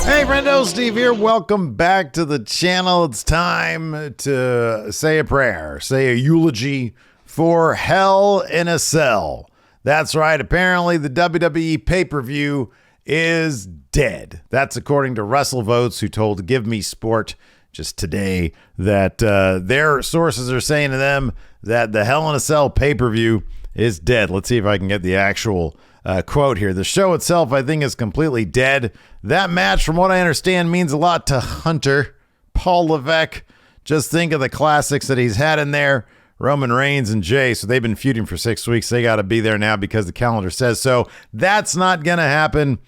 Hey, friendo, Steve here. Welcome back to the channel. It's time to say a prayer, say a eulogy for Hell in a Cell. That's right. Apparently, the WWE pay-per-view is dead. That's according to WrestleVotes, who told Give Me Sport just today that their sources are saying to them that the Hell in a Cell pay-per-view is dead. Let's see if I can get the actual quote here. The show itself, I think, is completely dead. That match, from what I understand, means a lot to Hunter, Paul Levesque. Just think of the classics that he's had in there. Roman Reigns and Jay. So they've been feuding for 6 weeks. They got to be there now because the calendar says so. That's not going to happen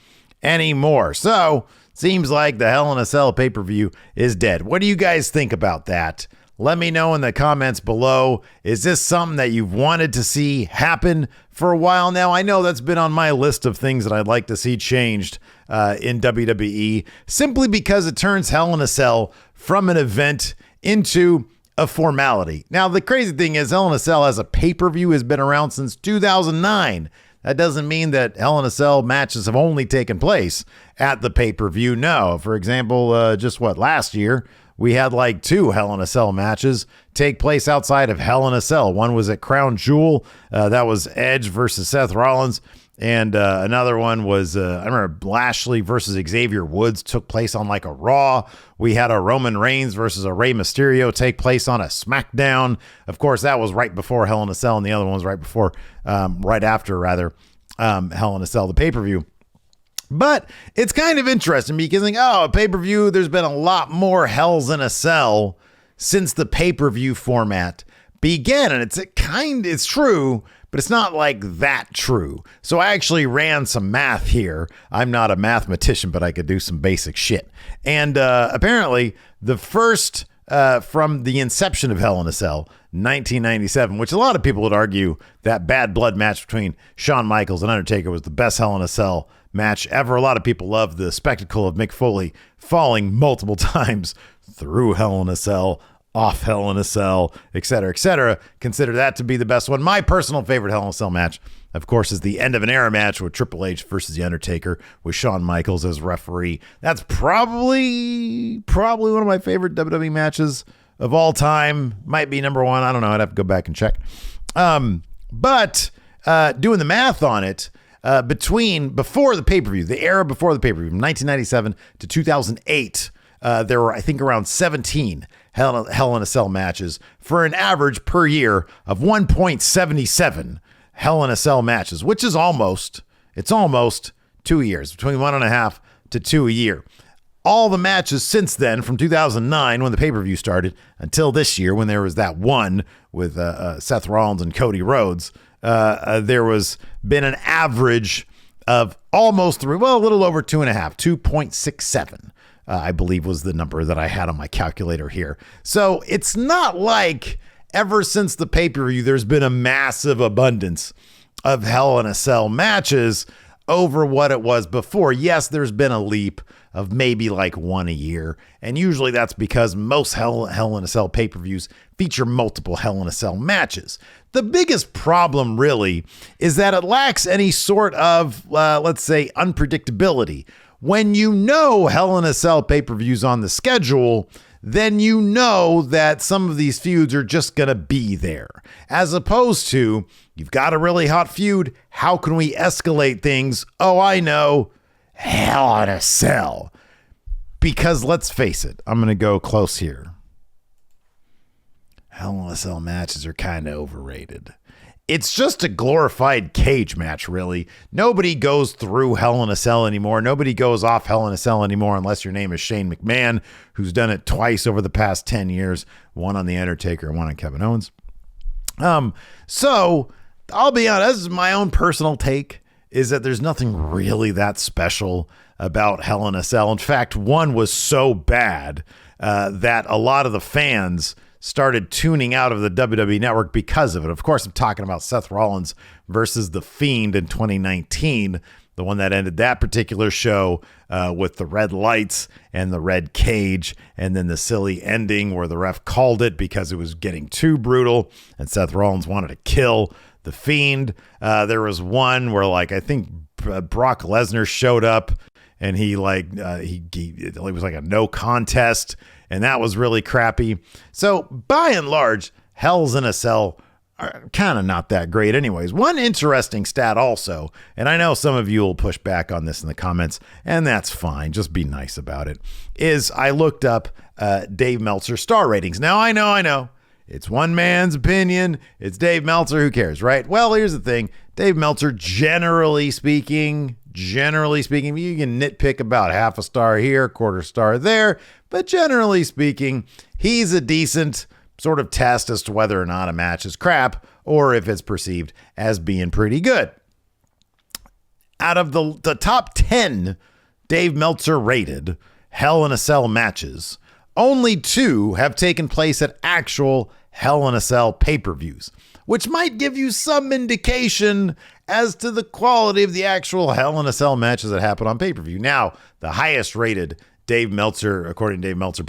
anymore. So seems like the Hell in a Cell pay-per-view is dead. What do you guys think about that? Let me know in the comments below. Is this something that you've wanted to see happen for a while now? I know that's been on my list of things that I'd like to see changed in WWE, simply because it turns Hell in a Cell from an event into a formality. Now, the crazy thing is Hell in a Cell as a pay-per-view has been around since 2009. That doesn't mean that Hell in a Cell matches have only taken place at the pay-per-view. No. For example, last year, we had like 2 Hell in a Cell matches take place outside of Hell in a Cell. One was at Crown Jewel. That was Edge versus Seth Rollins. And another one was, I remember Lashley versus Xavier Woods took place on like a Raw. We had a Roman Reigns versus a Rey Mysterio take place on a SmackDown. Of course, that was right before Hell in a Cell, and the other one was right after Hell in a Cell, the pay-per-view. But it's kind of interesting because a pay-per-view, there's been a lot more Hells in a Cell since the pay-per-view format began. And it's true, but it's not like that true. So I actually ran some math here. I'm not a mathematician, but I could do some basic shit. And apparently the first from the inception of Hell in a Cell, 1997, which a lot of people would argue that Bad Blood match between Shawn Michaels and Undertaker was the best Hell in a Cell match ever. A lot of people love the spectacle of Mick Foley falling multiple times through Hell in a Cell, off Hell in a Cell, etc., etc. Consider that to be the best one. My personal favorite Hell in a Cell match, of course, is the End of an Era match with Triple H versus The Undertaker with Shawn Michaels as referee. That's probably one of my favorite WWE matches of all time. Might be number one. I don't know. I'd have to go back and check. But doing the math on it, before the pay-per-view, the era before the pay-per-view, from 1997 to 2008, there were, I think, around 17 Hell in a Cell matches for an average per year of 1.77 Hell in a Cell matches, which is almost 2 years, between 1.5 to 2 a year. All the matches since then, from 2009 when the pay-per-view started until this year when there was that one with Seth Rollins and Cody Rhodes, there was been an average of almost 3, a little over 2.5, 2.67. I believe was the number that I had on my calculator here. So it's not like ever since the pay-per-view, there's been a massive abundance of Hell in a Cell matches over what it was before. Yes, there's been a leap of maybe like one a year. And usually that's because most Hell in a Cell pay-per-views feature multiple Hell in a Cell matches. The biggest problem really is that it lacks any sort of, let's say, unpredictability. When you know Hell in a Cell pay-per-views on the schedule, then you know that some of these feuds are just going to be there. As opposed to, you've got a really hot feud. How can we escalate things? Oh, I know. Hell in a Cell. Because let's face it, I'm going to go close here. Hell in a Cell matches are kind of overrated. It's just a glorified cage match, really. Nobody goes through Hell in a Cell anymore. Nobody goes off Hell in a Cell anymore unless your name is Shane McMahon, who's done it twice over the past 10 years, one on The Undertaker and one on Kevin Owens. So I'll be honest, this is my own personal take, is that there's nothing really that special about Hell in a Cell. In fact, one was so bad that a lot of the fans started tuning out of the WWE Network because of it. Of course, I'm talking about Seth Rollins versus The Fiend in 2019, the one that ended that particular show with the red lights and the red cage, and then the silly ending where the ref called it because it was getting too brutal and Seth Rollins wanted to kill The Fiend. There was one where, like, I think Brock Lesnar showed up and he it was like a no contest, and that was really crappy. So by and large, Hells in a Cell are kind of not that great anyways. One interesting stat also, and I know some of you will push back on this in the comments, and that's fine, just be nice about it, is I looked up Dave Meltzer star ratings. Now I know it's one man's opinion, it's Dave Meltzer, who cares, right? Well, here's the thing. Dave Meltzer, generally speaking, you can nitpick about half a star here, quarter star there, but generally speaking, he's a decent sort of test as to whether or not a match is crap or if it's perceived as being pretty good. Out of the top 10 Dave Meltzer rated Hell in a Cell matches, only 2 have taken place at actual Hell in a Cell pay-per-views, which might give you some indication as to the quality of the actual Hell in a Cell matches that happen on pay-per-view. Now, the highest rated Dave Meltzer, according to Dave Meltzer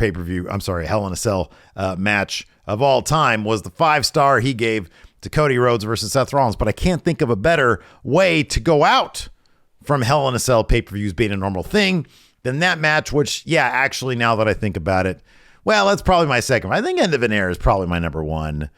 Hell in a Cell match of all time was the 5-star he gave to Cody Rhodes versus Seth Rollins. But I can't think of a better way to go out from Hell in a Cell pay-per-views being a normal thing than that match, which, yeah, actually, now that I think about it, well, that's probably my second. I think End of an Era is probably my number one.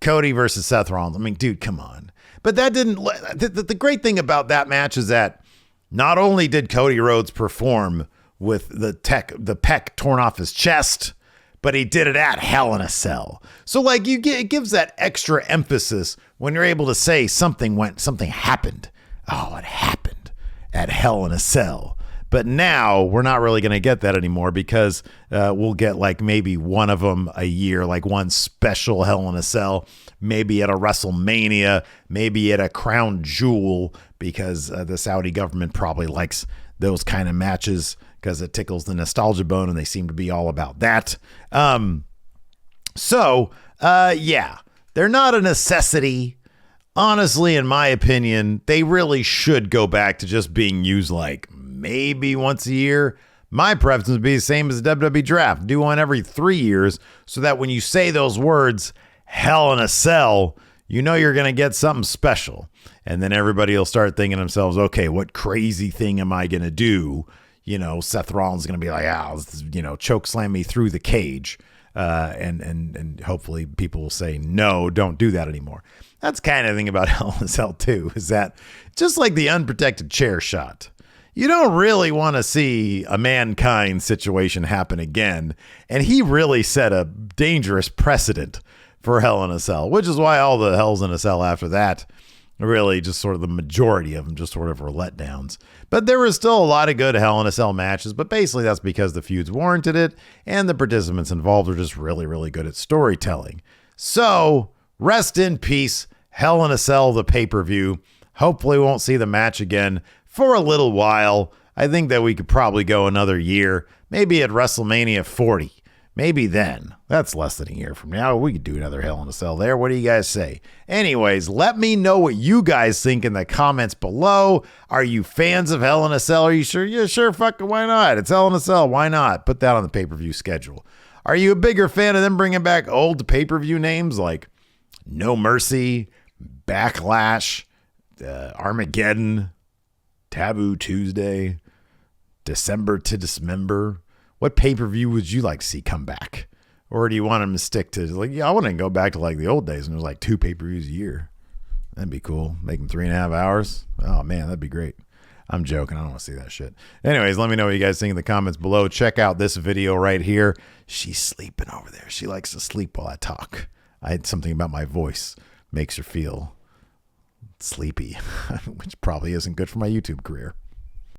Cody versus Seth Rollins. I mean, dude, come on. But that didn't, the great thing about that match is that not only did Cody Rhodes perform with the pec torn off his chest, but he did it at Hell in a Cell. So like it gives that extra emphasis when you're able to say something happened. Oh, it happened at Hell in a Cell. But now we're not really going to get that anymore because we'll get like maybe one of them a year, like one special Hell in a Cell, maybe at a WrestleMania, maybe at a Crown Jewel, because the Saudi government probably likes those kind of matches because it tickles the nostalgia bone and they seem to be all about that. Yeah, they're not a necessity. Honestly, in my opinion, they really should go back to just being used like maybe once a year. My preference would be the same as the WWE draft. Do one every 3 years so that when you say those words, Hell in a Cell, you know you're going to get something special. And then everybody will start thinking to themselves, okay, what crazy thing am I going to do? You know, Seth Rollins is going to be like, choke slam me through the cage. And hopefully people will say, no, don't do that anymore. That's kind of the thing about Hell in a Cell too, is that just like the unprotected chair shot, you don't really want to see a Mankind situation happen again. And he really set a dangerous precedent for Hell in a Cell, which is why all the Hells in a Cell after that, really just sort of the majority of them just sort of were letdowns. But there was still a lot of good Hell in a Cell matches, but basically that's because the feuds warranted it and the participants involved were just really, really good at storytelling. So rest in peace, Hell in a Cell, the pay-per-view. Hopefully we won't see the match again for a little while. I think that we could probably go another year, maybe at WrestleMania 40. Maybe then. That's less than a year from now. We could do another Hell in a Cell there. What do you guys say? Anyways, let me know what you guys think in the comments below. Are you fans of Hell in a Cell? Are you sure? Yeah, sure. Fucking why not? It's Hell in a Cell. Why not? Put that on the pay-per-view schedule. Are you a bigger fan of them bringing back old pay-per-view names like No Mercy, Backlash, Armageddon, Taboo Tuesday, December to Dismember? What pay-per-view would you like to see come back? Or do you want them to stick to, like, yeah, I want to go back to like the old days and there's like 2 pay-per-views a year. That'd be cool. Make them 3.5 hours. Oh man, that'd be great. I'm joking. I don't want to see that shit. Anyways, let me know what you guys think in the comments below. Check out this video right here. She's sleeping over there. She likes to sleep while I talk. I had something about my voice makes her feel sleepy, which probably isn't good for my YouTube career.